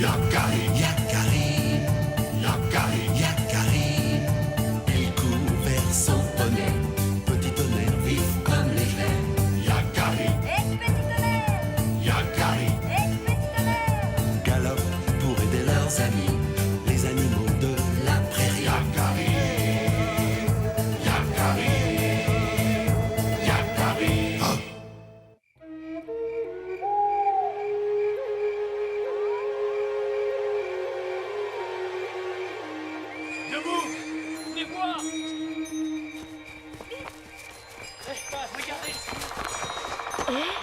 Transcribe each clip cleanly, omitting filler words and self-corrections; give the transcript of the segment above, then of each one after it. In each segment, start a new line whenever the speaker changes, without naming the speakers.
Yakari, Yakari, Yakari, Yakari. Il court vers son poney, petit tonnerre vif comme l'éclair. Yakari,
Petit tonnerre,
Yakari,
petit tonnerre.
galope pour aider leurs amis, les animaux de la prairie. Yakari, Yakari, Yakari. Oh.
Debout! Venez voir! Regardez!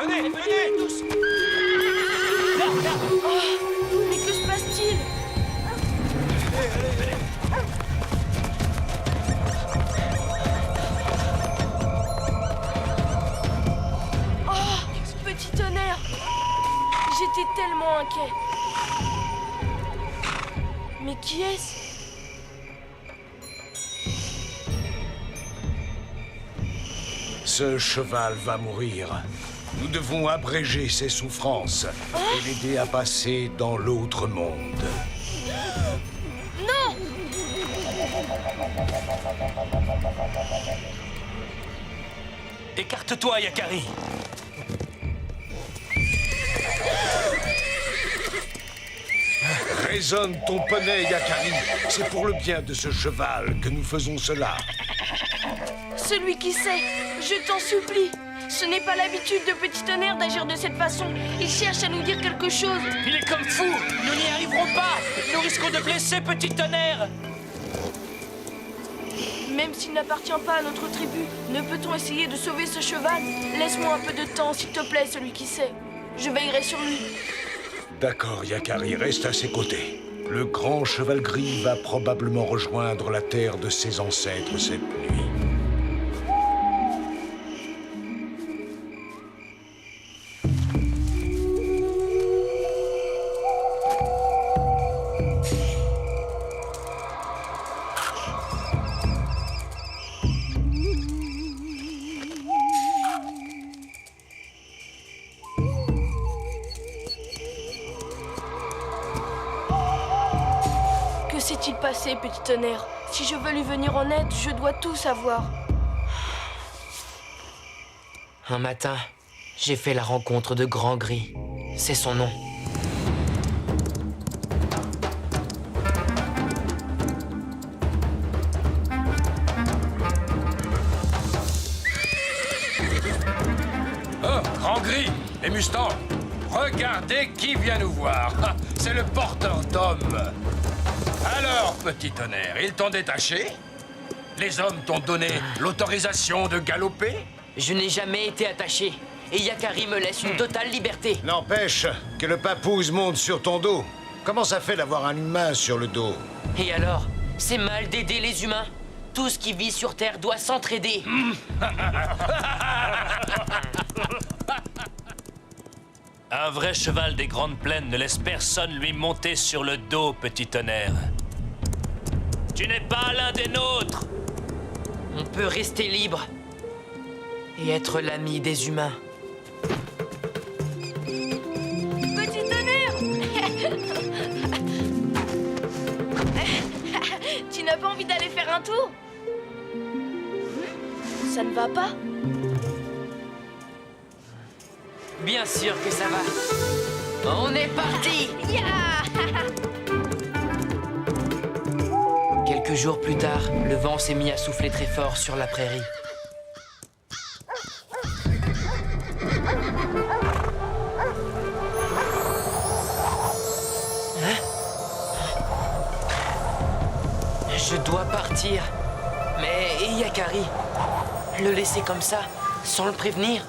Venez, venez tous! Là, là!
Mais que se passe-t-il? Oh, petit tonnerre! J'étais tellement inquiet. Mais qui est-ce?
Ce cheval va mourir. Nous devons abréger ses souffrances et l'aider à passer dans l'autre monde.
Non!
Écarte-toi, Yakari!
Raisonne ton poney, Yakari. C'est pour le bien de ce cheval que nous faisons cela.
Celui qui sait, je t'en supplie. Ce n'est pas l'habitude de Petit Tonnerre d'agir de cette façon. Il cherche à nous dire quelque chose.
Il est comme fou! Nous n'y arriverons pas! Nous risquons de blesser Petit Tonnerre!
Même s'il n'appartient pas à notre tribu, ne peut-on essayer de sauver ce cheval? Laisse-moi un peu de temps, s'il te plaît, celui qui sait. Je veillerai sur lui.
D'accord, Yakari, reste à ses côtés. Le grand cheval gris va probablement rejoindre la terre de ses ancêtres cette nuit.
Que s'est-il passé, Petit Tonnerre? Si je veux lui venir en aide, je dois tout savoir.
Un matin, j'ai fait la rencontre de Grand Gris. C'est son nom.
Oh, Grand Gris, les Mustangs, regardez qui vient nous voir. Ah, c'est le porteur d'hommes. Alors, Petit Tonnerre, ils t'ont détaché? Les hommes t'ont donné l'autorisation de galoper?
Je n'ai jamais été attaché. Et Yakari me laisse une totale liberté.
N'empêche que le papouze monte sur ton dos. Comment ça fait d'avoir un humain sur le dos?
Et alors, c'est mal d'aider les humains? Tout ce qui vit sur Terre doit s'entraider.
Un vrai cheval des grandes plaines ne laisse personne lui monter sur le dos, Petit Tonnerre. Tu n'es pas l'un des nôtres!
On peut rester libre et être l'ami des humains.
Petit Tonnerre! Tu n'as pas envie d'aller faire un tour? Ça ne va pas?
Bien sûr que ça va. On est parti! Quelques jours plus tard, le vent s'est mis à souffler très fort sur la prairie. Hein? Je dois partir. Mais Yakari, le laisser comme ça, sans le prévenir?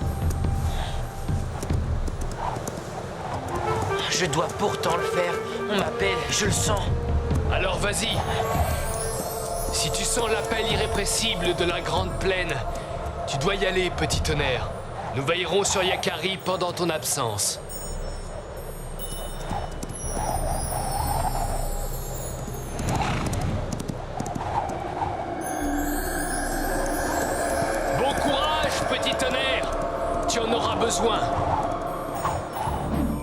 Je dois pourtant le faire. On m'appelle, je le sens.
Alors vas-y. Si tu sens l'appel irrépressible de la grande plaine, tu dois y aller, Petit Tonnerre. Nous veillerons sur Yakari pendant ton absence. Bon courage, Petit Tonnerre. Tu en auras besoin.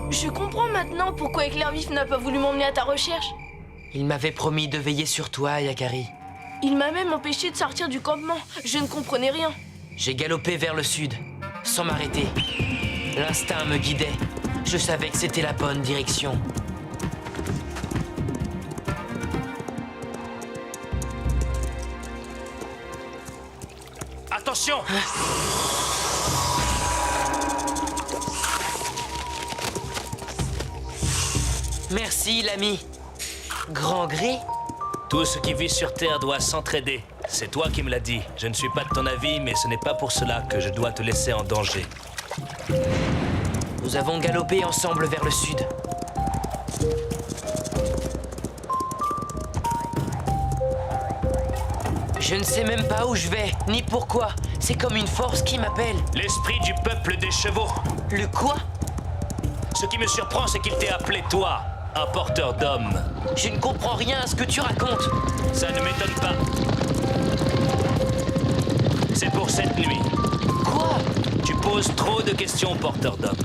Je comprends maintenant pourquoi Éclair Vif n'a pas voulu m'emmener à ta recherche.
Il m'avait promis de veiller sur toi, Yakari.
Il m'a même empêché de sortir du campement. Je ne comprenais rien.
J'ai galopé vers le sud, sans m'arrêter. L'instinct me guidait. Je savais que c'était la bonne direction.
Attention!
Merci, l'ami. Grand Gris?
Tout ce qui vit sur Terre doit s'entraider. C'est toi qui me l'as dit. Je ne suis pas de ton avis, mais ce n'est pas pour cela que je dois te laisser en danger.
Nous avons galopé ensemble vers le sud. Je ne sais même pas où je vais, ni pourquoi. C'est comme une force qui m'appelle.
L'esprit du peuple des chevaux.
Le quoi?
Ce qui me surprend, c'est qu'il t'ait appelé toi, un porteur d'hommes.
Je ne comprends rien à ce que tu racontes.
Ça ne m'étonne pas. C'est pour cette nuit.
Quoi?
Tu poses trop de questions, porteur d'hommes.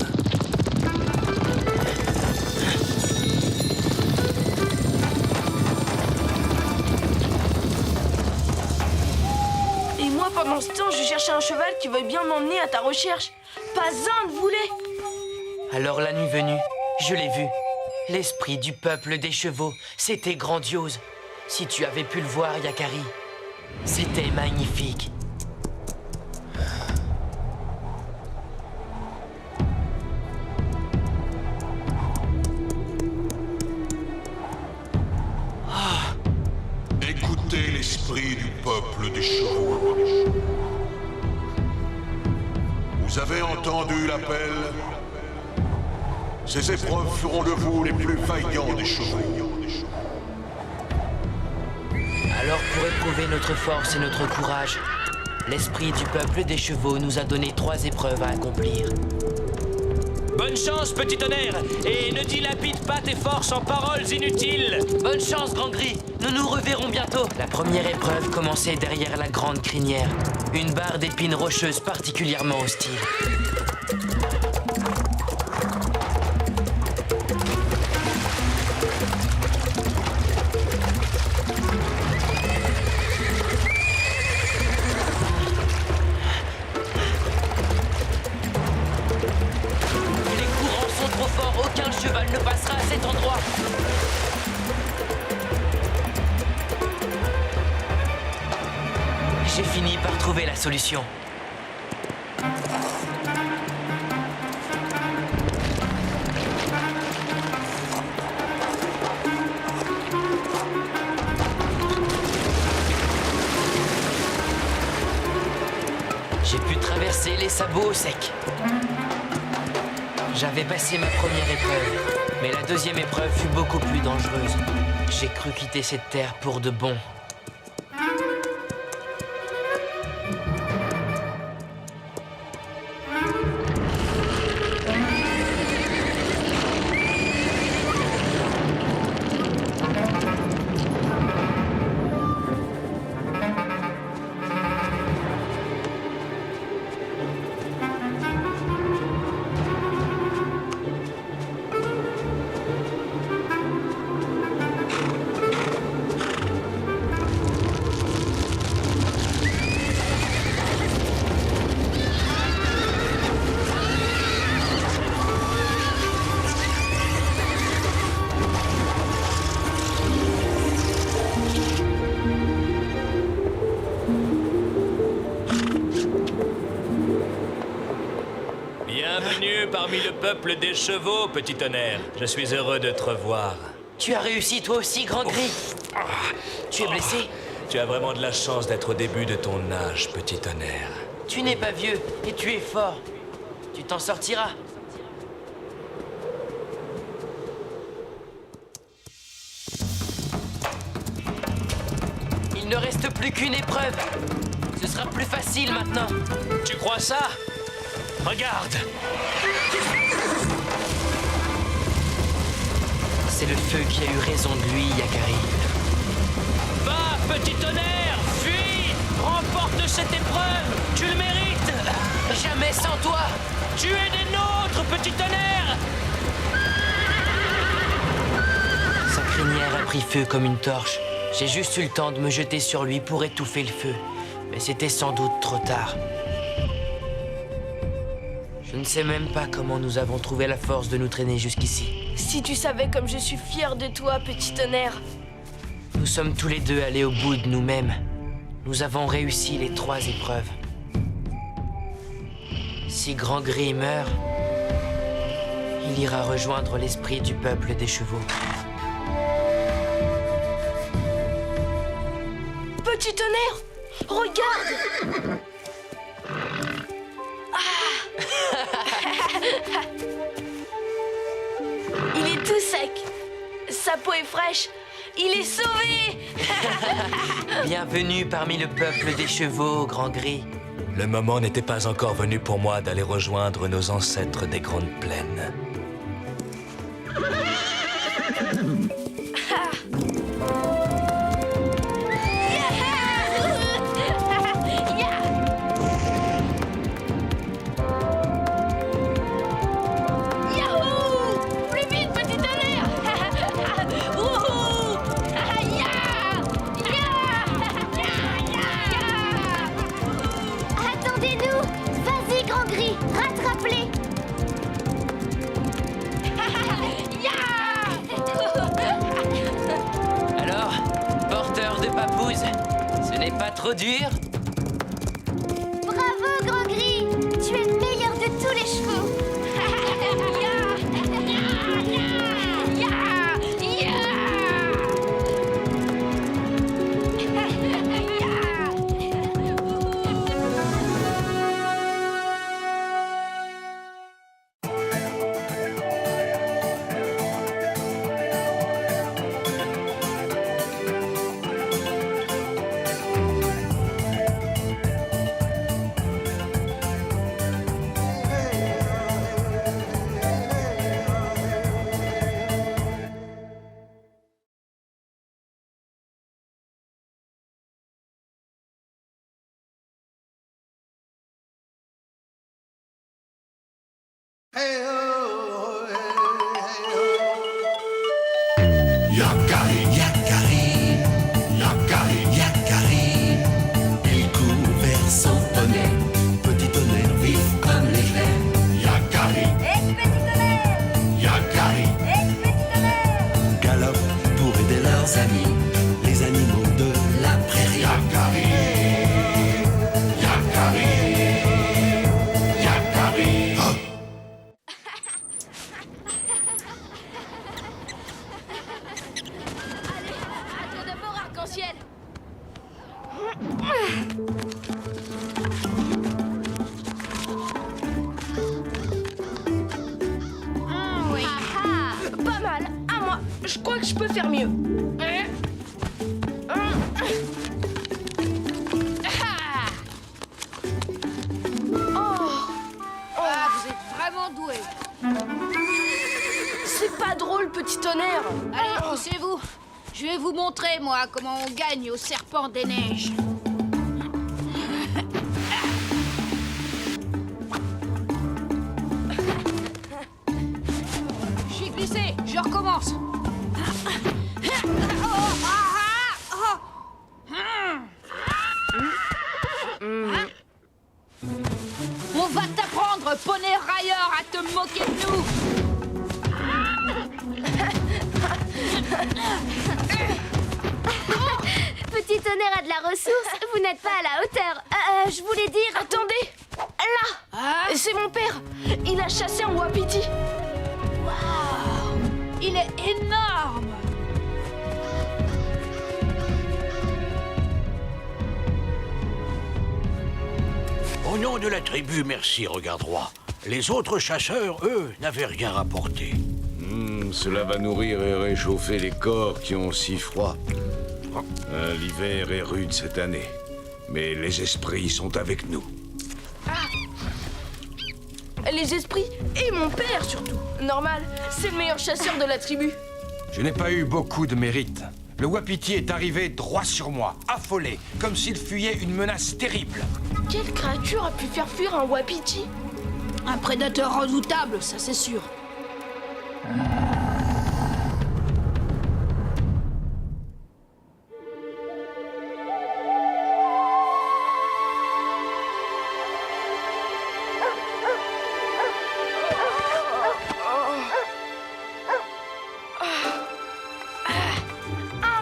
Et moi, pendant ce temps, je cherchais un cheval qui veuille bien m'emmener à ta recherche. Pas un ne voulait.
Alors la nuit venue, je l'ai vu. L'esprit du peuple des chevaux, c'était grandiose. Si tu avais pu le voir, Yakari, c'était magnifique.
Écoutez l'esprit du peuple des chevaux. Vous avez entendu l'appel? Ces épreuves feront de vous les plus vaillants des chevaux.
Alors pour éprouver notre force et notre courage, l'esprit du peuple des chevaux nous a donné 3 épreuves à accomplir.
Bonne chance, petit tonnerre, et ne dilapide pas tes forces en paroles inutiles.
Bonne chance, Grand Gris. Nous nous reverrons bientôt. La première épreuve commençait derrière la grande crinière. Une barre d'épines rocheuses particulièrement hostile. Les courants sont trop forts. Aucun cheval ne passera à cet endroit. J'ai fini par trouver la solution. J'ai pu traverser les sabots au sec. J'avais passé ma première épreuve, mais la deuxième épreuve fut beaucoup plus dangereuse. J'ai cru quitter cette terre pour de bon.
Bienvenue parmi le peuple des chevaux, petit tonnerre. Je suis heureux de te revoir.
Tu as réussi toi aussi, Grand Gris. Tu es blessé?
Tu as vraiment de la chance d'être au début de ton âge, petit tonnerre.
Tu n'es pas vieux et tu es fort. Tu t'en sortiras. Il ne reste plus qu'une épreuve. Ce sera plus facile maintenant.
Tu crois ça? Regarde!
C'est le feu qui a eu raison de lui, Yakari.
Va, petit tonnerre! Fuis! Remporte cette épreuve! Tu le mérites!
Jamais sans toi!
Tu es des nôtres, petit tonnerre!
Sa crinière a pris feu comme une torche. J'ai juste eu le temps de me jeter sur lui pour étouffer le feu. Mais c'était sans doute trop tard. Je ne sais même pas comment nous avons trouvé la force de nous traîner jusqu'ici.
Si tu savais comme je suis fière de toi, petit tonnerre.
Nous sommes tous les deux allés au bout de nous-mêmes. Nous avons réussi les 3 épreuves. Si Grand Gris meurt, il ira rejoindre l'esprit du peuple des chevaux.
Petit tonnerre, regarde! Il est tout sec. Sa peau est fraîche. Il est sauvé!
Bienvenue parmi le peuple des chevaux, Grand Gris.
Le moment n'était pas encore venu pour moi d'aller rejoindre nos ancêtres des grandes plaines.
Yahoo! Plus vite, petit tonnerre! Wouhou!
Attendez-nous! Vas-y, Grand Gris, rattrape-les!
Alors, porteur de papouze, ce n'est pas trop dur?
Bravo, Grand Gris! Tu es le meilleur de tous les chevaux!
Yakari, Yakari, Yakari, Yakari. Il court vers son poney, petit tonnerre vif comme l'éclair. Yakari, Yakari, galope pour aider leurs amis, les animaux de la prairie. Yakari, Yakari, Yakari. Oh.
Attends d'abord, arc-en-ciel. Oui. Pas mal. À moi. Je crois que je peux faire mieux.
Vous êtes vraiment doué.
C'est pas drôle, petit tonnerre.
Allez, poussez-vous. Je vais vous montrer, moi, comment on gagne au serpent des neiges. Je suis glissé, je recommence. On va t'apprendre, poney railleur, à te moquer de nous.
Petit tonnerre a de la ressource, vous n'êtes pas à la hauteur. Je voulais dire...
Attendez. Là. C'est mon père. Il a chassé un wapiti.
Il est énorme.
Au nom de la tribu, merci, Regard Droit. Les autres chasseurs, eux, n'avaient rien rapporté.
Cela va nourrir et réchauffer les corps qui ont si froid. L'hiver est rude cette année, mais les esprits sont avec nous.
Les esprits et mon père surtout. Normal, c'est le meilleur chasseur de la tribu.
Je n'ai pas eu beaucoup de mérite. Le wapiti est arrivé droit sur moi, affolé, comme s'il fuyait une menace terrible.
Quelle créature a pu faire fuir un wapiti?
Un prédateur redoutable, ça c'est sûr.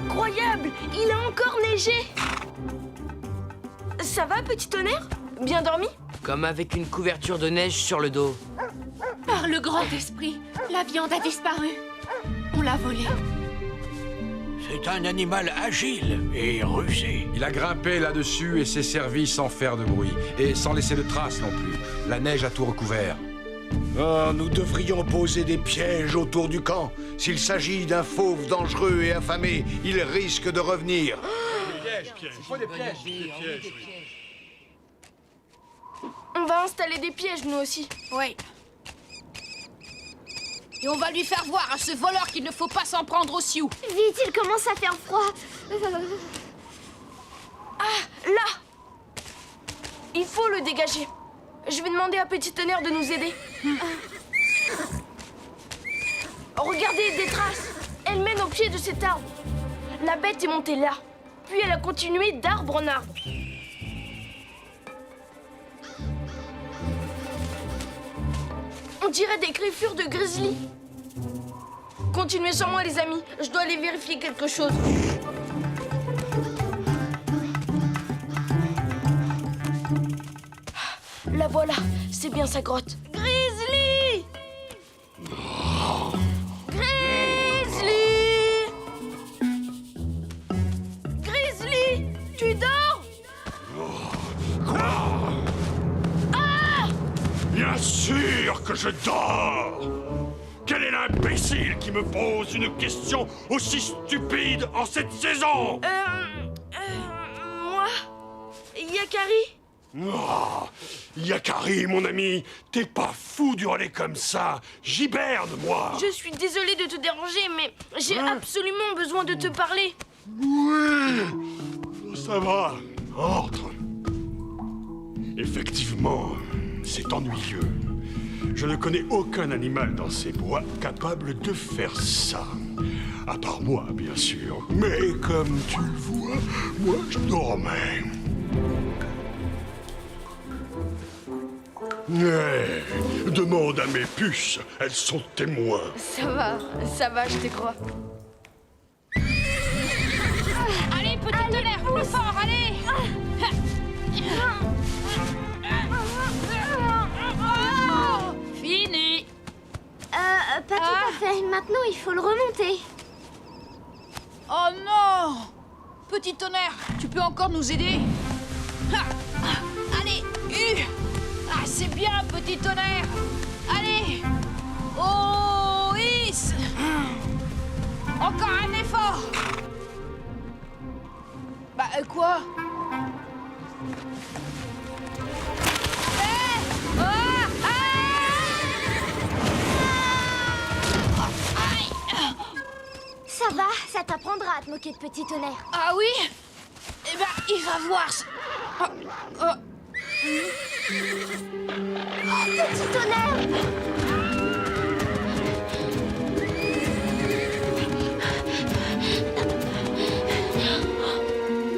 Incroyable! Il a encore neigé! Ça va, petit tonnerre? Bien dormi?
Comme avec une couverture de neige sur le dos.
Par le grand esprit, la viande a disparu. On l'a volée.
C'est un animal agile et rusé.
Il a grimpé là-dessus et s'est servi sans faire de bruit. Et sans laisser de traces non plus. La neige a tout recouvert.
Oh, nous devrions poser des pièges autour du camp. S'il s'agit d'un fauve dangereux et affamé, il risque de revenir.
On va installer des pièges, nous aussi.
Oui. Et on va lui faire voir à ce voleur qu'il ne faut pas s'en prendre aux Sioux.
Vite, il commence à faire froid.
Ah, là! Il faut le dégager. Je vais demander à Petit Tonnerre de nous aider. Regardez, des traces. Elles mènent au pied de cet arbre. La bête est montée là. Puis elle a continué d'arbre en arbre. On dirait des griffures de grizzly. Continuez sur moi, les amis. Je dois aller vérifier quelque chose. La voilà. C'est bien sa grotte. Grizzly! Grizzly! Grizzly! Tu dors?
Bien sûr que je dors! Quel est l'imbécile qui me pose une question aussi stupide en cette saison?
Moi? Yakari?
Oh, Yakari, mon ami, t'es pas fou d'hurler comme ça. J'hiberne, moi.
Je suis désolée de te déranger, mais j'ai absolument besoin de te parler.
Oui, ça va. Entre. Effectivement, c'est ennuyeux. Je ne connais aucun animal dans ces bois capable de faire ça. À part moi, bien sûr. Mais comme tu le vois, moi, je dormais. Demande à mes puces, elles sont témoins.
Ça va, je te crois.
Allez, Petit Tonnerre, plus fort, allez! Fini!
Pas tout à fait. Maintenant, il faut le remonter.
Oh non! Petit Tonnerre, tu peux encore nous aider? Allez, Ah, c'est bien, Petit Tonnerre! Allez! Oh, Is! Encore un effort! Bah, quoi?
Ça va, ça t'apprendra à te moquer de Petit Tonnerre.
Ah oui? Eh ben, il va voir.
Petit Tonnerre!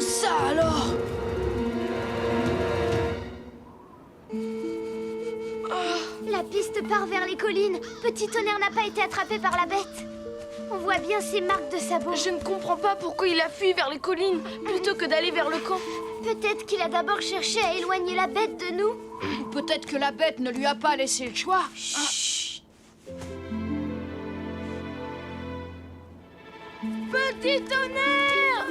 Ça alors?
La piste part vers les collines. Petit Tonnerre n'a pas été attrapé par la bête. On voit bien ses marques de sabots.
Je ne comprends pas pourquoi il a fui vers les collines plutôt que d'aller vers le camp.
Peut-être qu'il a d'abord cherché à éloigner la bête de nous.
Ou peut-être que la bête ne lui a pas laissé le choix.
Chut. Petit Tonnerre!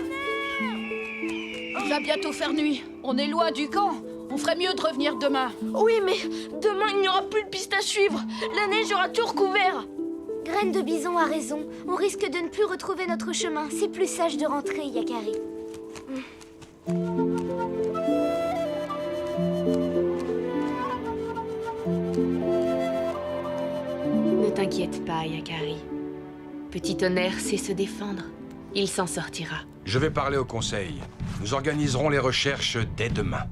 Il va bientôt faire nuit. On est loin du camp. On ferait mieux de revenir demain.
Oui, mais demain, il n'y aura plus de piste à suivre. La neige aura tout recouvert.
Graine de Bison a raison. On risque de ne plus retrouver notre chemin. C'est plus sage de rentrer, Yakari.
Ne t'inquiète pas, Yakari. Petit Tonnerre sait se défendre. Il s'en sortira.
Je vais parler au conseil. Nous organiserons les recherches dès demain.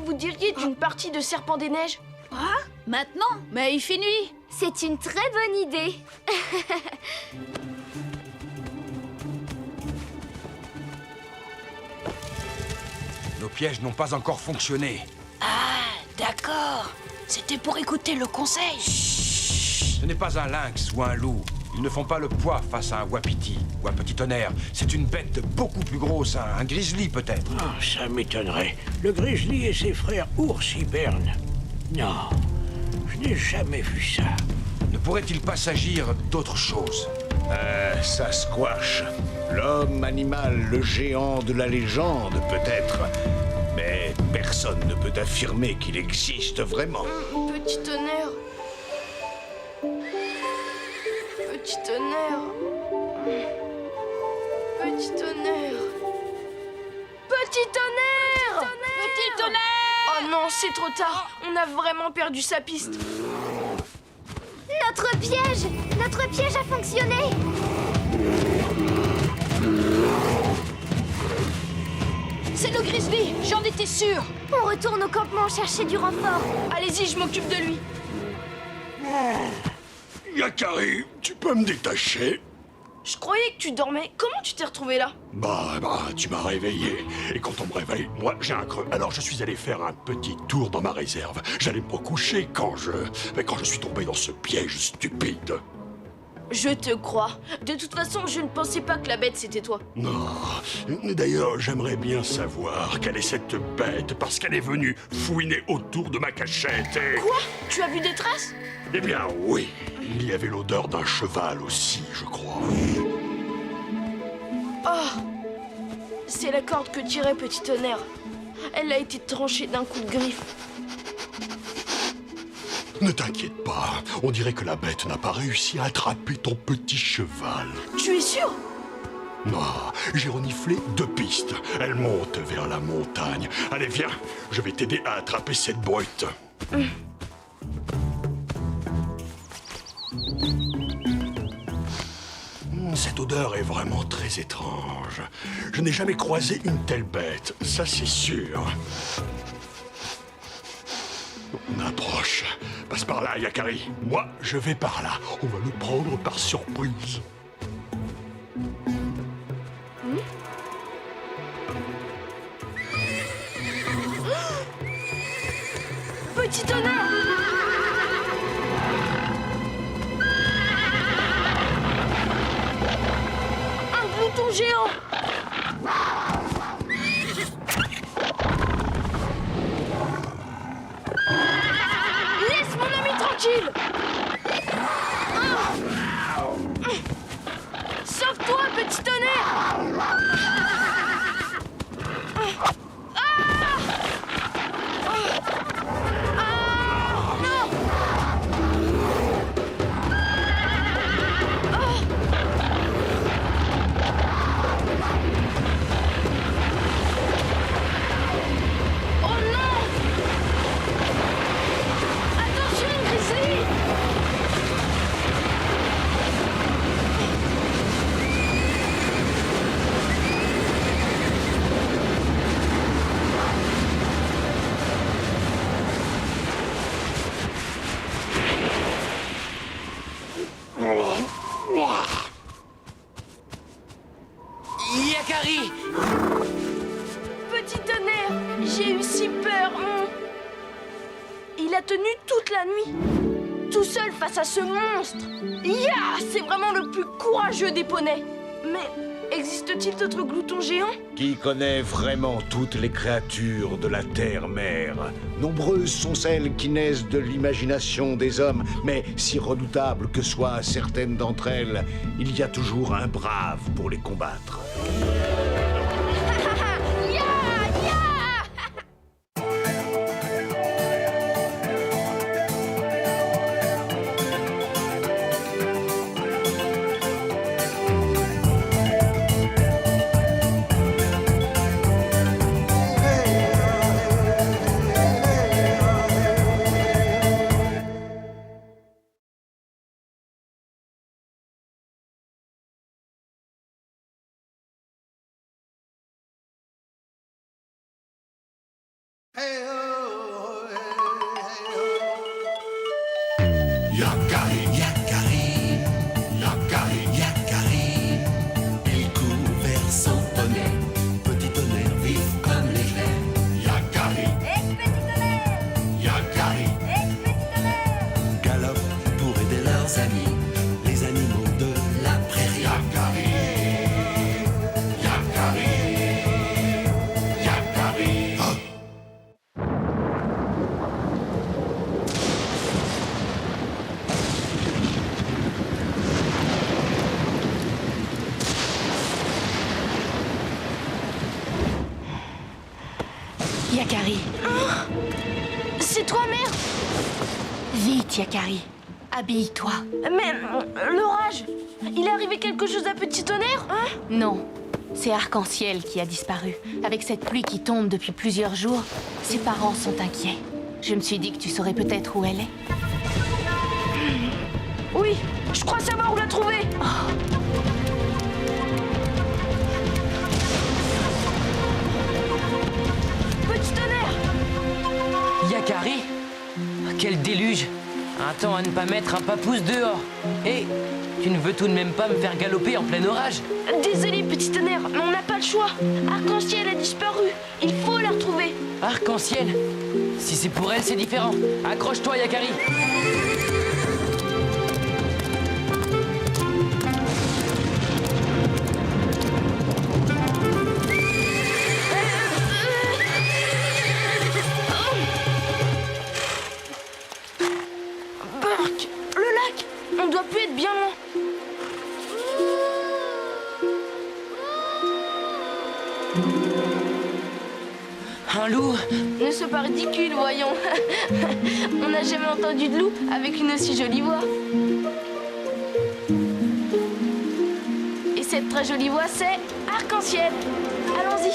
vous diriez d'une partie de Serpent des Neiges?
Ah, maintenant? Mais il fait nuit.
C'est une très bonne idée.
Nos pièges n'ont pas encore fonctionné.
Ah, d'accord. C'était pour écouter le conseil.
Ce n'est pas un lynx ou un loup. Ils ne font pas le poids face à un wapiti ou un petit tonnerre. C'est une bête beaucoup plus grosse, un grizzly peut-être.
Ah, ça m'étonnerait. Le grizzly et ses frères ours hibernent. Non, je n'ai jamais vu ça.
Ne pourrait-il pas s'agir d'autre chose?
Sasquatch. L'homme animal, le géant de la légende, peut-être. Mais personne ne peut affirmer qu'il existe vraiment.
Petit tonnerre. Petit tonnerre. Petit tonnerre. Petit tonnerre.
Petit tonnerre!
Oh non, c'est trop tard. On a vraiment perdu sa piste.
Notre piège! Notre piège a fonctionné!
C'est le grizzly, j'en étais sûre.
On retourne au campement chercher du renfort.
Allez-y, je m'occupe de lui.
Yakari, tu peux me détacher?
Je croyais que tu dormais. Comment tu t'es retrouvé là?
Bah, tu m'as réveillé. Et quand on me réveille, moi, j'ai un creux. Alors je suis allé faire un petit tour dans ma réserve. J'allais me recoucher quand je suis tombé dans ce piège stupide.
Je te crois. De toute façon, je ne pensais pas que la bête c'était toi.
Non. D'ailleurs, j'aimerais bien savoir quelle est cette bête, parce qu'elle est venue fouiner autour de ma cachette et...
Quoi? Tu as vu des traces?
Eh bien, oui. Il y avait l'odeur d'un cheval aussi, je crois.
Oh! C'est la corde que tirait Petit Tonnerre. Elle a été tranchée d'un coup de griffe.
Ne t'inquiète pas, on dirait que la bête n'a pas réussi à attraper ton petit cheval.
Tu es sûr?
Non, j'ai reniflé 2 pistes. Elle monte vers la montagne. Allez, viens, je vais t'aider à attraper cette brute. Cette odeur est vraiment très étrange. Je n'ai jamais croisé une telle bête, ça c'est sûr. On approche. Passe par là, Yakari. Moi, je vais par là. On va nous prendre par surprise.
Petit Tonnerre! Un glouton géant! Laisse mon ami tranquille! Sauve-toi, Petit Tonnerre! Oh non! Attention, Grizzly!
Yakari!
Petit Tonnerre, j'ai eu si peur. Il a tenu toute la nuit, tout seul face à ce monstre. Ya! C'est vraiment le plus courageux des poneys. Mais existe-t-il d'autres gloutons géants?
Qui connaît vraiment toutes les créatures de la terre-mère? Nombreuses sont celles qui naissent de l'imagination des hommes, mais si redoutables que soient certaines d'entre elles, il y a toujours un brave pour les combattre.
Hey, oh. Yakari, Yakari, Yakari, Yakari. Il court vers son poney. Petit tonnerre vif comme l'éclair. Yakari,
Petit tonnerre!
Yakari.
Petit tonnerre!
Galope pour aider leurs amis, les animaux de la prairie. Yakari, Yakari, Yakari. Oh.
Yakari,
C'est toi, mère?
vite Yakari, habille-toi.
Mais l'orage, il est arrivé quelque chose à Petit Tonnerre, hein?
Non, c'est Arc-en-Ciel qui a disparu. Avec cette pluie qui tombe depuis plusieurs jours, ses parents sont inquiets. Je me suis dit que tu saurais peut-être où elle est.
Oui, je crois savoir où la trouver. Petit Tonnerre!
Yakari? Quel déluge! Un temps à ne pas mettre un papouze dehors. Et tu ne veux tout de même pas me faire galoper en plein orage?
Désolé, Petit Tonnerre, mais on n'a pas le choix. Arc-en-Ciel a disparu. Il faut la retrouver.
Arc-en-ciel? Si c'est pour elle, c'est différent. Accroche-toi, Yakari!
Burk, le lac, on doit plus être bien loin.
Un loup?
Ne sois pas ridicule, voyons. On n'a jamais entendu de loup avec une aussi jolie voix. Et cette très jolie voix, c'est Arc-en-Ciel. Allons-y.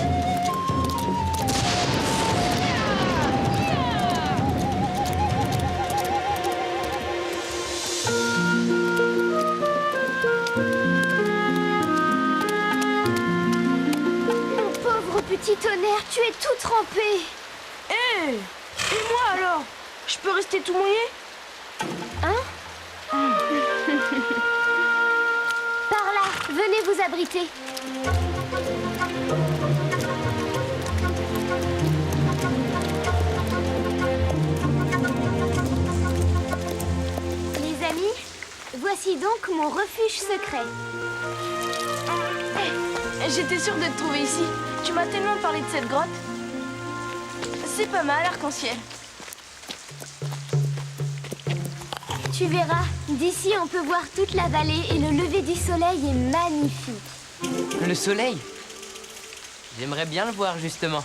Mon pauvre Petit Tonnerre, tu es tout trempé.
Hé, et moi alors? Je peux rester tout mouillé?
Hein? Par là, venez vous abriter. Les amis, voici donc mon refuge secret.
J'étais sûre de te trouver ici. Tu m'as tellement parlé de cette grotte. C'est pas mal, Arc-en-Ciel.
Tu verras, d'ici on peut voir toute la vallée et le lever du soleil est magnifique.
Le soleil? J'aimerais bien le voir, justement.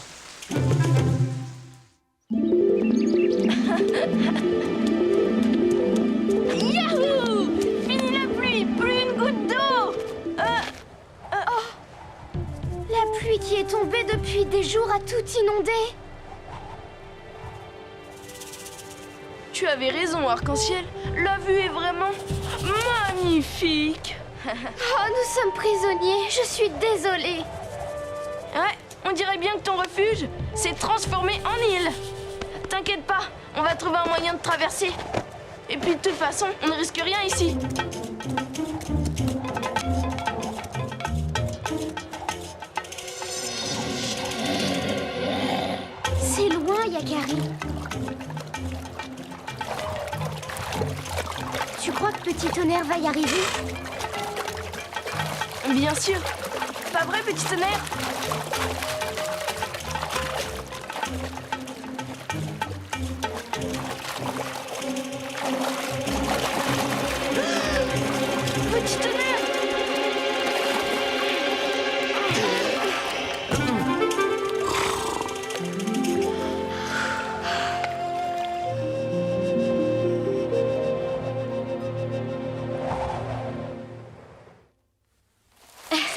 Yahoo! Fini la pluie, plus une goutte d'eau.
La pluie qui est tombée depuis des jours a tout inondé.
Tu avais raison, Arc-en-Ciel. La vue est vraiment magnifique.
Oh, nous sommes prisonniers, je suis désolée.
Ouais, on dirait bien que ton refuge s'est transformé en île. T'inquiète pas, on va trouver un moyen de traverser. Et puis de toute façon, on ne risque rien ici.
C'est loin, Yakari. Tu crois que Petit Tonnerre va y arriver?
Bien sûr. Pas vrai, Petit Tonnerre? Petit Tonnerre!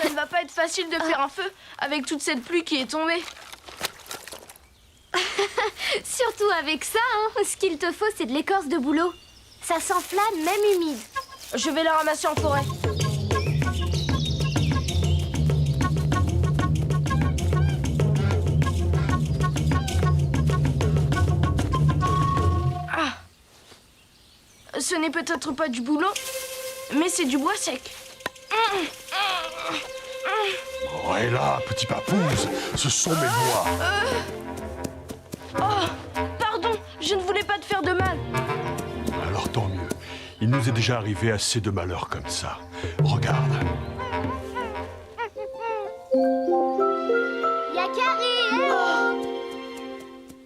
Ça ne va pas être facile de faire un feu avec toute cette pluie qui est tombée.
Surtout avec ça, hein. Ce qu'il te faut, c'est de l'écorce de bouleau. Ça s'enflamme, même humide.
Je vais la ramasser en forêt. Ce n'est peut-être pas du boulot, mais c'est du bois sec.
Oh, et là, petit papouze, ce sont mes bois.
Oh, pardon, je ne voulais pas te faire de mal.
Alors tant mieux. Il nous est déjà arrivé assez de malheurs comme ça. Regarde.
Yakari!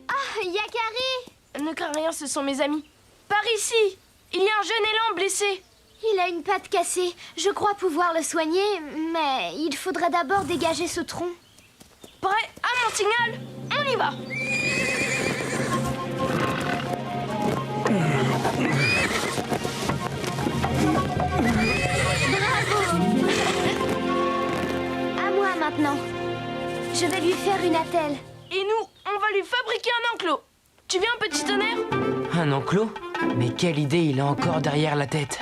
Ah, Yakari!
Ne crains rien, ce sont mes amis. Par ici, il y a un jeune élan blessé.
Il a une patte cassée. Je crois pouvoir le soigner, mais il faudrait d'abord dégager ce tronc.
Prêt à mon signal, on y va.
À moi maintenant. Je vais lui faire une attelle.
Et nous, on va lui fabriquer un enclos. Tu viens, petit tonnerre?
Un enclos? Mais quelle idée il a encore derrière la tête?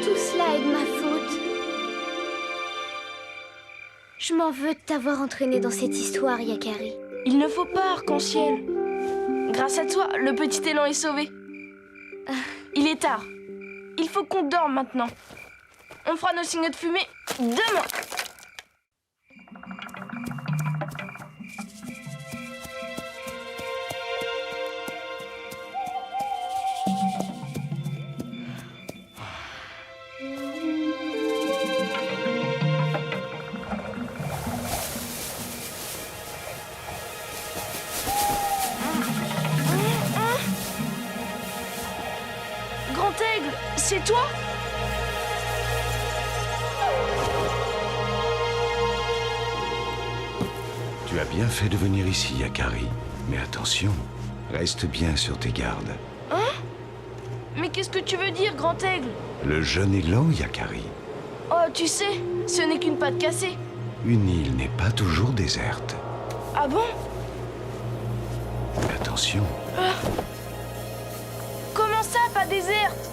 Tout cela est de ma faute. Je m'en veux de t'avoir entraîné dans cette histoire, Yakari.
Il ne faut pas, Arc-en-Ciel. Grâce à toi, le petit élan est sauvé. Il est tard. Il faut qu'on dorme maintenant. On fera nos signes de fumée demain. Grand Aigle, c'est toi?
Tu as bien fait de venir ici, Yakari. Mais attention, reste bien sur tes gardes.
Hein? Mais qu'est-ce que tu veux dire, Grand Aigle?
Le jeune élan, Yakari.
Oh, tu sais, ce n'est qu'une patte cassée.
Une île n'est pas toujours déserte.
Ah bon?
Attention.
Comment ça, pas déserte?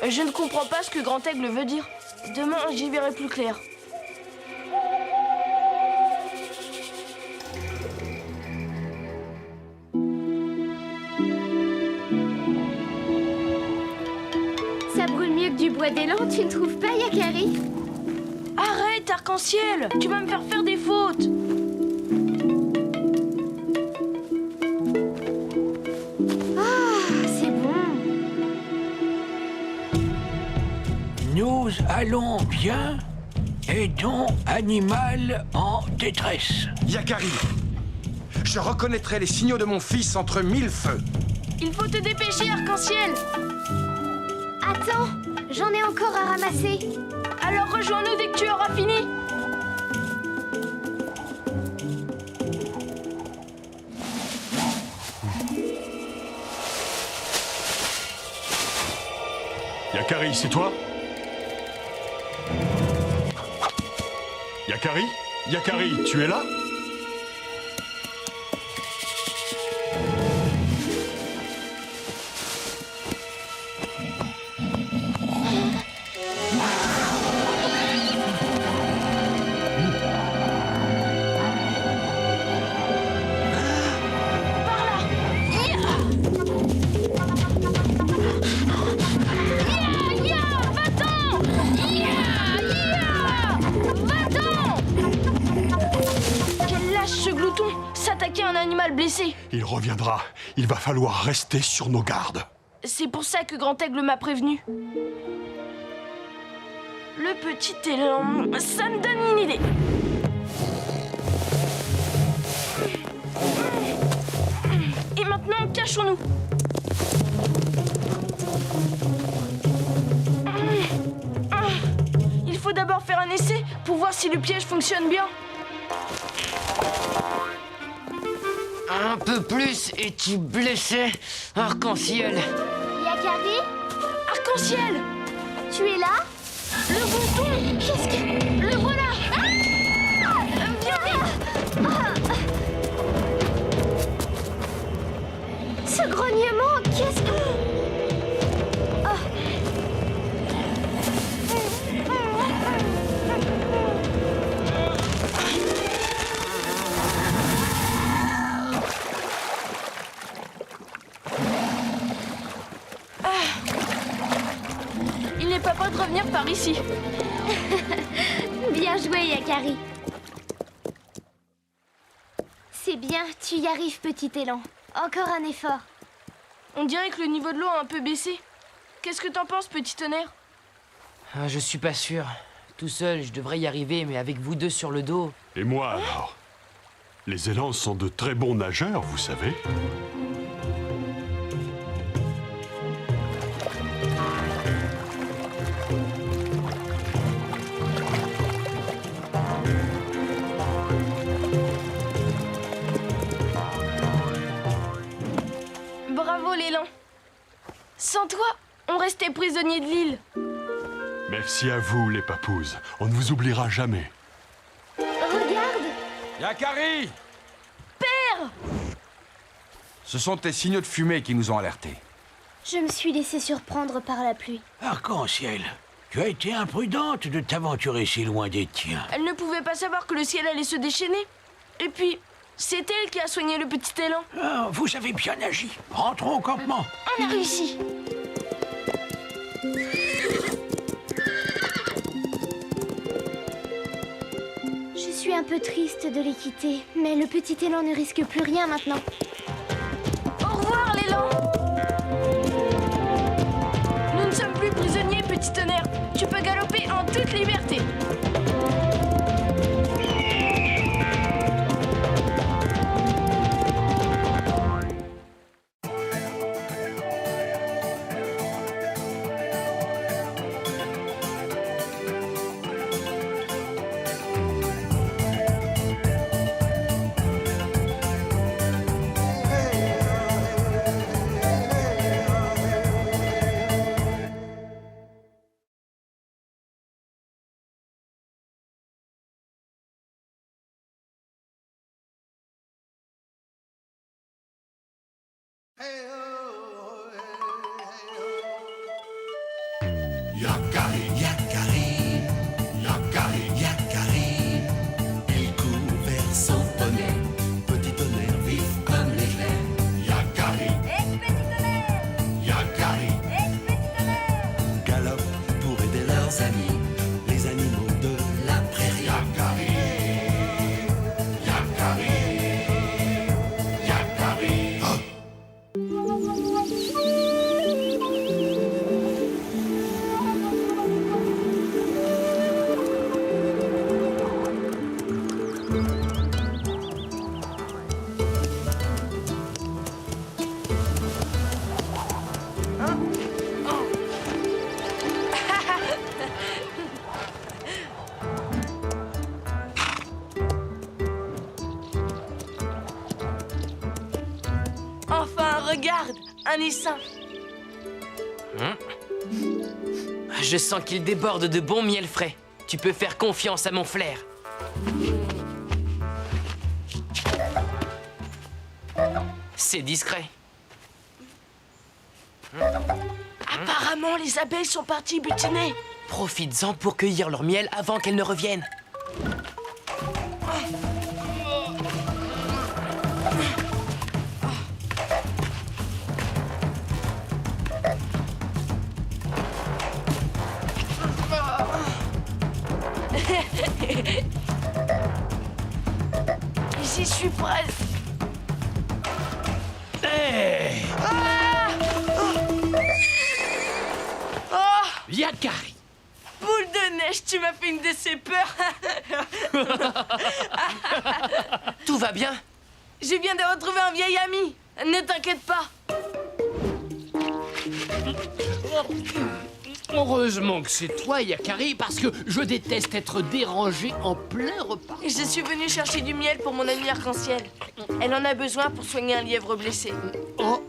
Je ne comprends pas ce que Grand Aigle veut dire. Demain, j'y verrai plus clair.
Ça brûle mieux que du bois d'élan, tu ne trouves pas, Yakari?
Arrête, Arc-en-Ciel! Tu vas me faire faire des fautes!
Ah, c'est bon.
Nous allons bien. Aidons animal en détresse.
Yakari, je reconnaîtrai les signaux de mon fils entre mille feux.
Il faut te dépêcher, Arc-en-Ciel!
Attends, j'en ai encore à ramasser.
Alors rejoins-nous dès que tu auras fini!
Yakari, c'est toi? Yakari? Yakari, tu es là?
S'attaquer à un animal blessé.
Il reviendra. Il va falloir rester sur nos gardes.
C'est pour ça que Grand Aigle m'a prévenu. Le petit élan, ça me donne une idée. Et maintenant, cachons-nous. Il faut d'abord faire un essai pour voir si le piège fonctionne bien.
Un peu plus et tu blessais Arc-en-Ciel.
Yakari?
Arc-en-Ciel!
Tu es là?
Le bouton!
Qu'est-ce que... Le voilà!
Viens vite!
Ce grognement, qu'est-ce que...
J'ai pas peur de revenir par ici.
Bien joué, Yakari. C'est bien, tu y arrives, petit élan. Encore un effort.
On dirait que le niveau de l'eau a un peu baissé. Qu'est-ce que t'en penses, petit tonnerre?
Ah, je suis pas sûr. Tout seul, je devrais y arriver, mais avec vous deux sur le dos...
Et moi alors? Les élans sont de très bons nageurs, vous savez.
Bravo, l'élan. Sans toi, on restait prisonniers de l'île.
Merci à vous, les papouses. On ne vous oubliera jamais.
Regarde!
Yakari!
Père!
Ce sont tes signaux de fumée qui nous ont alertés.
Je me suis laissé surprendre par la pluie.
Arc-en-ciel, tu as été imprudente de t'aventurer si loin des tiens.
Elle ne pouvait pas savoir que le ciel allait se déchaîner. Et puis, c'est elle qui a soigné le petit élan.
Ah, vous avez bien agi. Rentrons au campement.
On a réussi.
Je suis un peu triste de les quitter, mais le petit élan ne risque plus rien maintenant.
Au revoir, l'élan. Nous ne sommes plus prisonniers, petit tonnerre. Tu peux galoper en toute liberté.
Yakari, Yakari, Yakari, Yakari. Il court vers son poney. Petit tonnerre vif comme l'éclair. Yakari, Yakari. Galope pour aider leurs amis, les animaux de la prairie. Yakari, Yakari, Yakari. Oh.
Enfin, regarde, un essaim.
Je sens qu'il déborde de bon miel frais. Tu peux faire confiance à mon flair. C'est discret.
Apparemment, les abeilles sont parties butiner.
Profites-en pour cueillir leur miel avant qu'elles ne reviennent.
J'y suis presque.
Hey
Ah oh
Yakari!
Boule de neige, tu m'as fait une de ces peurs.
Tout va bien?
Je viens de retrouver un vieil ami. Ne t'inquiète pas.
Heureusement que c'est toi, Yakari, parce que je déteste être dérangé en plein repas.
Je suis venue chercher du miel pour mon amie arc-en-ciel. Elle en a besoin pour soigner un lièvre blessé.
Oh!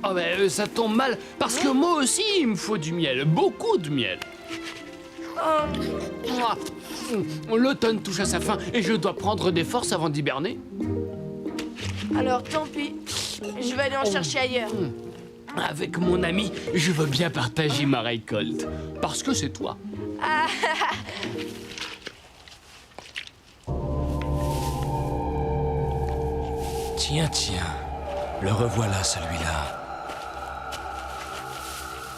Oh ben ça tombe mal, parce que moi aussi il me faut du miel, beaucoup de miel. Mouah. L'automne touche à sa fin et je dois prendre des forces avant d'hiberner.
Alors tant pis, je vais aller en chercher ailleurs.
Avec mon ami, je veux bien partager ma récolte, parce que c'est toi.
Ah.
Tiens, le revoilà celui-là.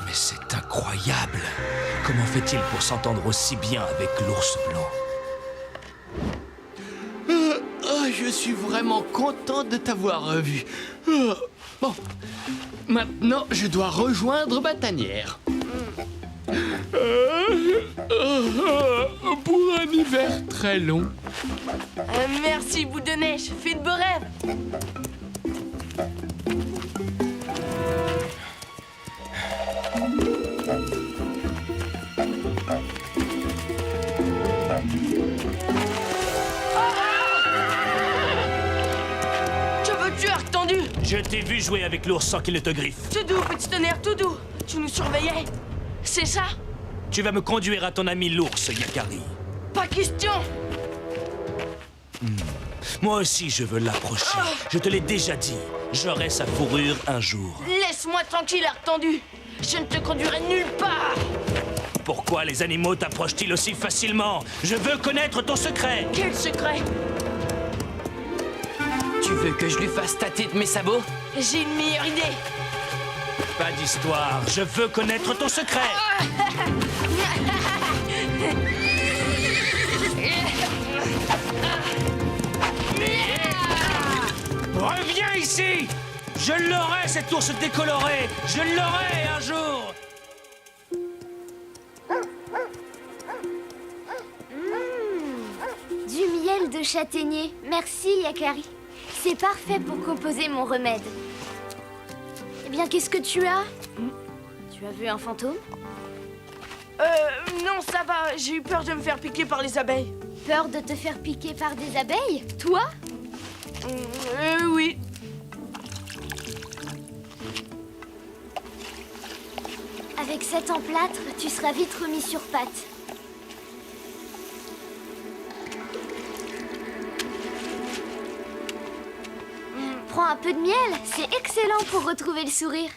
Mais c'est incroyable. Comment fait-il pour s'entendre aussi bien avec l'ours blanc?
Je suis vraiment content de t'avoir revu. Bon, maintenant je dois rejoindre ma tanière. Pour un hiver très long.
Merci, boule de neige. Fais de beaux rêves. Que veux-tu, arc tendu?
Je t'ai vu jouer avec l'ours sans qu'il ne te griffe.
Tout doux, petit tonnerre, tout doux. Tu nous surveillais. C'est ça?
Tu vas me conduire à ton ami l'ours, Yakari.
Pas question.
Moi aussi, je veux l'approcher. Je te l'ai déjà dit. J'aurai sa fourrure un jour.
Laisse-moi tranquille, arc tendu. Je ne te conduirai nulle part.
Pourquoi les animaux t'approchent-ils aussi facilement? Je veux connaître ton secret.
Quel secret?
Tu veux que je lui fasse tâter de mes sabots?
J'ai une meilleure idée.
Pas d'histoire. Je veux connaître ton secret. Reviens ici! Je l'aurai, cet ours décoloré! Je l'aurai un jour!
Du miel de châtaignier. Merci, Yakari. C'est parfait pour composer mon remède. Eh bien, qu'est-ce que tu as? Tu as vu un fantôme?
Non, ça va. J'ai eu peur de me faire piquer par les abeilles.
Peur de te faire piquer par des abeilles? Toi?
Oui.
Avec cet emplâtre, tu seras vite remis sur pattes. Prends un peu de miel, c'est excellent pour retrouver le sourire.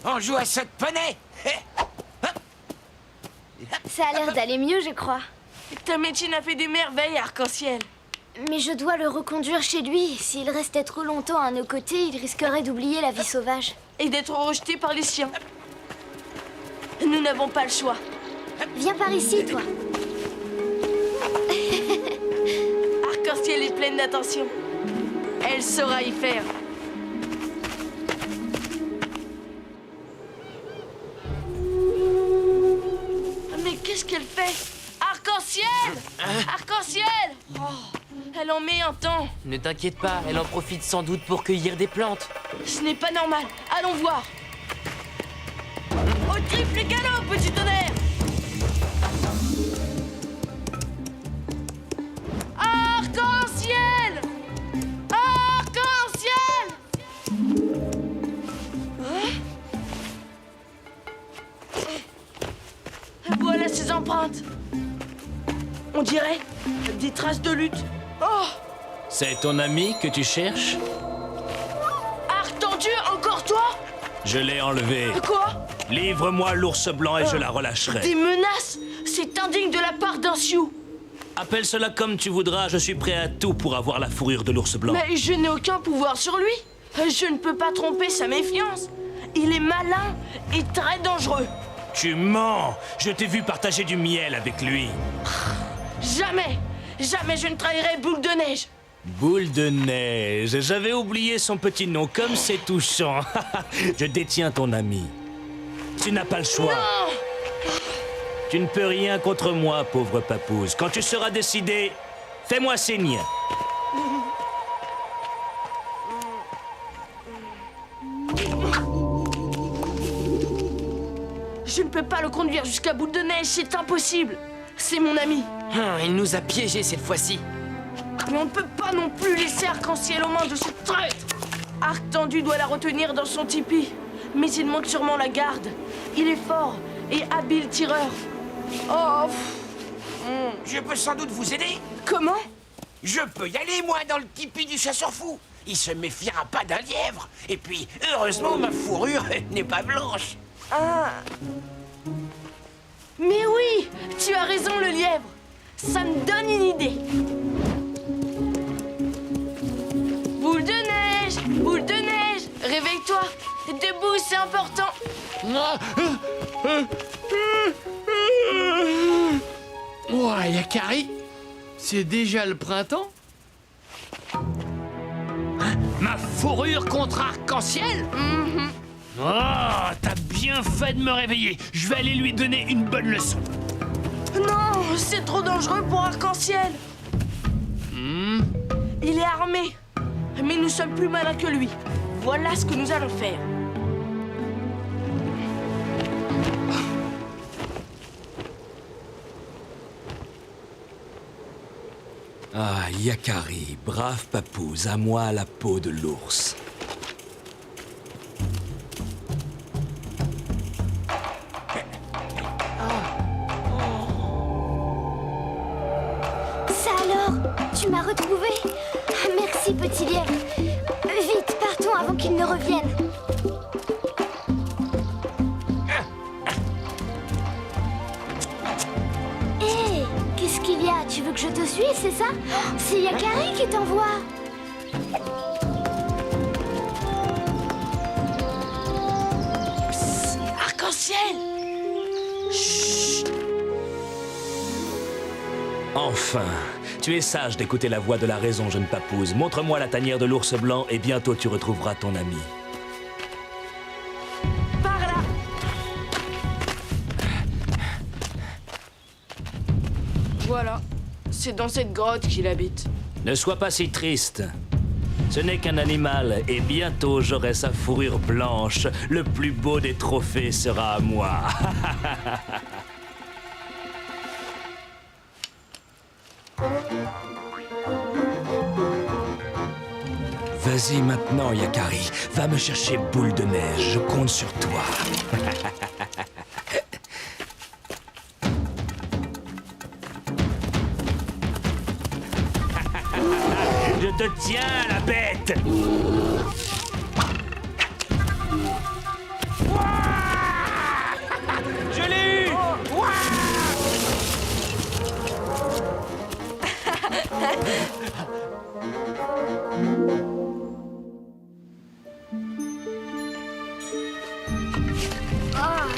On joue à saut de poney.
Ça a l'air d'aller mieux, je crois.
Ta médecine a fait des merveilles, arc-en-ciel.
Mais je dois le reconduire chez lui. S'il restait trop longtemps à nos côtés, il risquerait d'oublier la vie sauvage.
Et d'être rejeté par les siens. Nous n'avons pas le choix.
Viens par ici, toi.
Arc-en-ciel est pleine d'attention. Elle saura y faire. Mais qu'est-ce qu'elle fait? Arc-en-ciel! Arc-en-ciel! Oh, elle en met un temps.
Ne t'inquiète pas, elle en profite sans doute pour cueillir des plantes.
Ce n'est pas normal. Allons voir. Au triple galop, petit tonnerre! Arc-en-ciel! Arc-en-ciel! Voilà ses empreintes. On dirait des traces de lutte. Oh!
C'est ton ami que tu cherches?
Arc tendu, encore toi?
Je l'ai enlevé.
Quoi?
Livre-moi l'ours blanc et je la relâcherai.
Des menaces? C'est indigne de la part d'un Sioux.
Appelle cela comme tu voudras, je suis prêt à tout pour avoir la fourrure de l'ours blanc.
Mais je n'ai aucun pouvoir sur lui. Je ne peux pas tromper sa méfiance. Il est malin et très dangereux.
Tu mens! Je t'ai vu partager du miel avec lui.
Jamais! Jamais je ne trahirai Boule de Neige.
Boule de Neige, j'avais oublié son petit nom, comme c'est touchant. Je détiens ton ami. Tu n'as pas le choix.
Non!
Tu ne peux rien contre moi, pauvre papouze. Quand tu seras décidé, fais-moi signe.
Je ne peux pas le conduire jusqu'à Boule de Neige, c'est impossible. C'est mon ami.
Il nous a piégés cette fois-ci.
Mais on ne peut pas non plus laisser Arc-en-ciel aux mains de ce traître. Arc tendu doit la retenir dans son tipi. Mais il manque sûrement la garde. Il est fort et habile tireur. Oh.
Je peux sans doute vous aider.
Comment?
Je peux y aller, moi, dans le tipi du chasseur fou. Il se méfiera pas d'un lièvre. Et puis, heureusement, ma fourrure n'est pas blanche.
Ah. Mais oui, tu as raison, le lièvre. Ça me donne une idée. Boule de neige! Boule de neige! Réveille-toi! Debout, c'est important!
Ouais, Yakari, c'est déjà le printemps?
Ma fourrure contre arc-en-ciel? Oh, t'as bien fait de me réveiller. Je vais aller lui donner une bonne leçon.
Non, c'est trop dangereux pour Arc-en-Ciel. Il est armé, mais nous sommes plus malins que lui. Voilà ce que nous allons faire.
Ah, Yakari, brave papouze, à moi la peau de l'ours.
Ça alors? Tu m'as retrouvé? Merci, petit lièvre. Vite, partons avant qu'il ne revienne. Hé, qu'est-ce qu'il y a? Tu veux que je te suive, c'est ça? C'est Yakari qui t'envoie.
Arc-en-ciel!
Enfin, tu es sage d'écouter la voix de la raison, jeune papouze. Montre-moi la tanière de l'ours blanc et bientôt tu retrouveras ton ami.
Par là! Voilà, c'est dans cette grotte qu'il habite.
Ne sois pas si triste. Ce n'est qu'un animal et bientôt j'aurai sa fourrure blanche. Le plus beau des trophées sera à moi.
Vas-y maintenant, Yakari. Va me chercher Boule de Neige. Je compte sur toi.
Je te tiens, la bête! Je l'ai eu!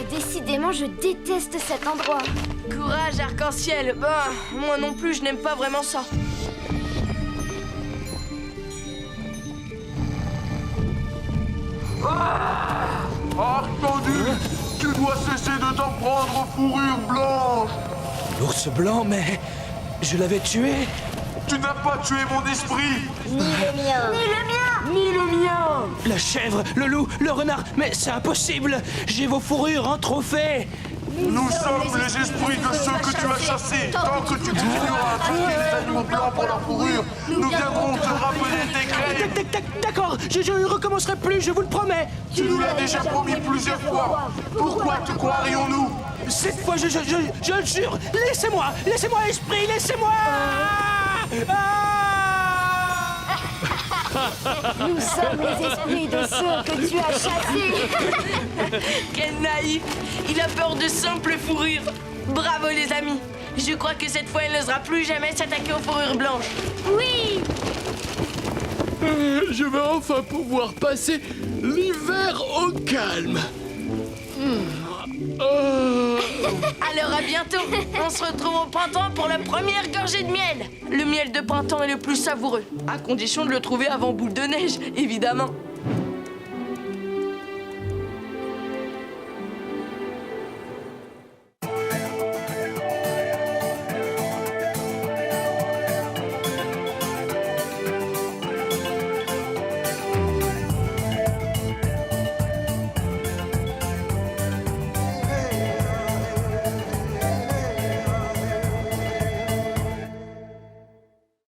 Décidément, je déteste cet endroit.
Courage, Arc-en-Ciel. Moi non plus, je n'aime pas vraiment ça.
Arcandu, tu dois cesser de t'en prendre aux fourrures blanches.
L'ours blanc, mais je l'avais tué.
Tu n'as pas tué mon esprit.
Ni le mien.
Ni le mien! Ni le mien!
La chèvre, le loup, le renard, mais c'est impossible. J'ai vos fourrures en trophée.
Nous sommes les esprits de ceux que tu as chassés. Tant que tu continueras à traquer les animaux blancs pour leur fourrure, nous viendrons te rappeler tes crimes.
D'accord, je ne recommencerai plus, je vous le promets.
Tu nous l'as déjà promis plusieurs fois. Pourquoi te croirions-nous?
Cette fois, je le jure. Laissez-moi, esprit, laissez-moi.
Nous sommes les esprits de ceux que tu as chassés.
Quel naïf! Il a peur de simples fourrures. Bravo les amis. Je crois que cette fois, il n'osera plus jamais s'attaquer aux fourrures blanches.
Oui!
Je vais enfin pouvoir passer l'hiver au calme.
Alors à bientôt. On se retrouve au printemps pour la première gorgée de miel. Le miel de printemps est le plus savoureux, à condition de le trouver avant Boule de Neige, évidemment.